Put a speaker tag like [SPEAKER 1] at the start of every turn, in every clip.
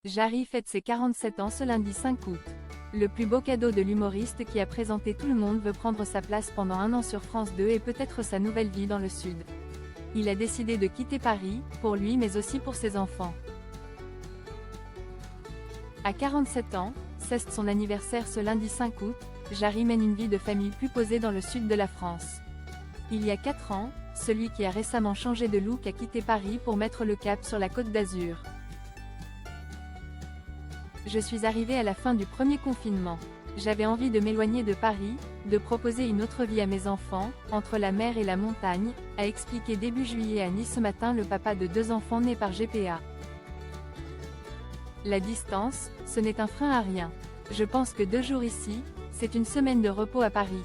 [SPEAKER 1] Jarry fête ses 47 ans ce lundi 5 août. Le plus beau cadeau de l'humoriste qui a présenté Tout le monde veut prendre sa place pendant un an sur France 2 et peut-être sa nouvelle vie dans le Sud. Il a décidé de quitter Paris, pour lui mais aussi pour ses enfants. À 47 ans, c'est son anniversaire ce lundi 5 août, Jarry mène une vie de famille plus posée dans le sud de la France. Il y a 4 ans, celui qui a récemment changé de look a quitté Paris pour mettre le cap sur la Côte d'Azur. Je suis arrivé à la fin du premier confinement. J'avais envie de m'éloigner de Paris, de proposer une autre vie à mes enfants, entre la mer et la montagne, a expliqué début juillet à Nice ce matin le papa de 2 enfants nés par GPA. La distance, ce n'est un frein à rien. Je pense que 2 jours ici, c'est une semaine de repos à Paris.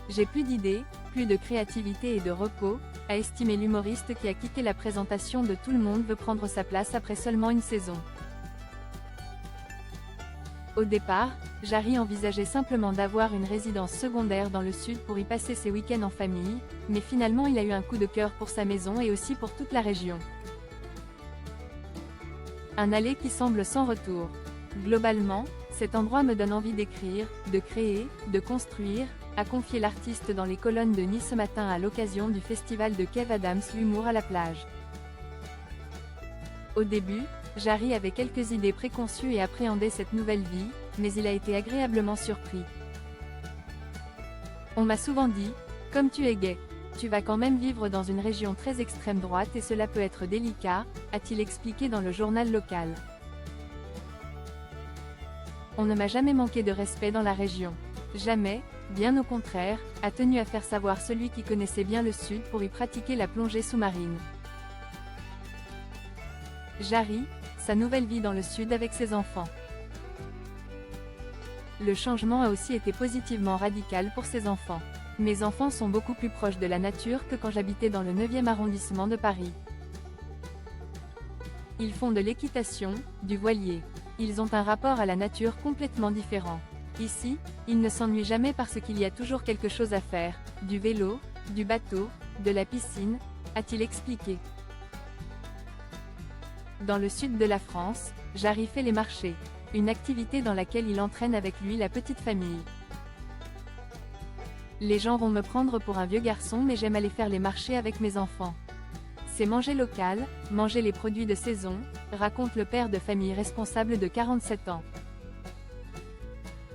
[SPEAKER 1] J'ai plus d'idées, plus de créativité et de repos, a estimé l'humoriste qui a quitté la présentation de Tout le monde veut prendre sa place après seulement une saison. Au départ, Jarry envisageait simplement d'avoir une résidence secondaire dans le sud pour y passer ses week-ends en famille, mais finalement il a eu un coup de cœur pour sa maison et aussi pour toute la région. Un aller qui semble sans retour. Globalement, cet endroit me donne envie d'écrire, de créer, de construire, a confié l'artiste dans les colonnes de Nice ce matin à l'occasion du festival de Kev Adams L'humour à la plage. Au début, Jarry avait quelques idées préconçues et appréhendait cette nouvelle vie, mais il a été agréablement surpris. On m'a souvent dit, comme tu es gay, tu vas quand même vivre dans une région très extrême droite et cela peut être délicat, a-t-il expliqué dans le journal local. On ne m'a jamais manqué de respect dans la région. Jamais, bien au contraire, a tenu à faire savoir celui qui connaissait bien le sud pour y pratiquer la plongée sous-marine. Jarry, sa nouvelle vie dans le sud avec ses enfants. Le changement a aussi été positivement radical pour ses enfants. Mes enfants sont beaucoup plus proches de la nature que quand j'habitais dans le 9e arrondissement de Paris. Ils font de l'équitation, du voilier. Ils ont un rapport à la nature complètement différent. Ici, ils ne s'ennuient jamais parce qu'il y a toujours quelque chose à faire, du vélo, du bateau, de la piscine, a-t-il expliqué. Dans le sud de la France, Jarry fait les marchés, une activité dans laquelle il entraîne avec lui la petite famille. Les gens vont me prendre pour un vieux garçon mais j'aime aller faire les marchés avec mes enfants. C'est manger local, manger les produits de saison, raconte le père de famille responsable de 47 ans.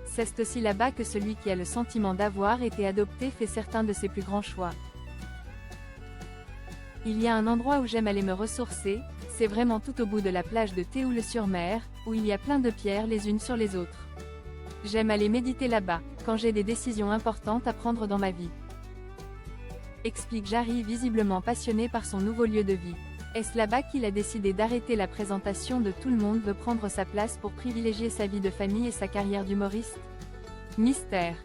[SPEAKER 1] C'est aussi là-bas que celui qui a le sentiment d'avoir été adopté fait certains de ses plus grands choix. Il y a un endroit où j'aime aller me ressourcer, c'est vraiment tout au bout de la plage de Théoule-sur-Mer, où il y a plein de pierres les unes sur les autres. J'aime aller méditer là-bas, quand j'ai des décisions importantes à prendre dans ma vie. Explique Jarry, visiblement passionné par son nouveau lieu de vie. Est-ce là-bas qu'il a décidé d'arrêter la présentation de Tout le monde veut prendre sa place pour privilégier sa vie de famille et sa carrière d'humoriste? Mystère.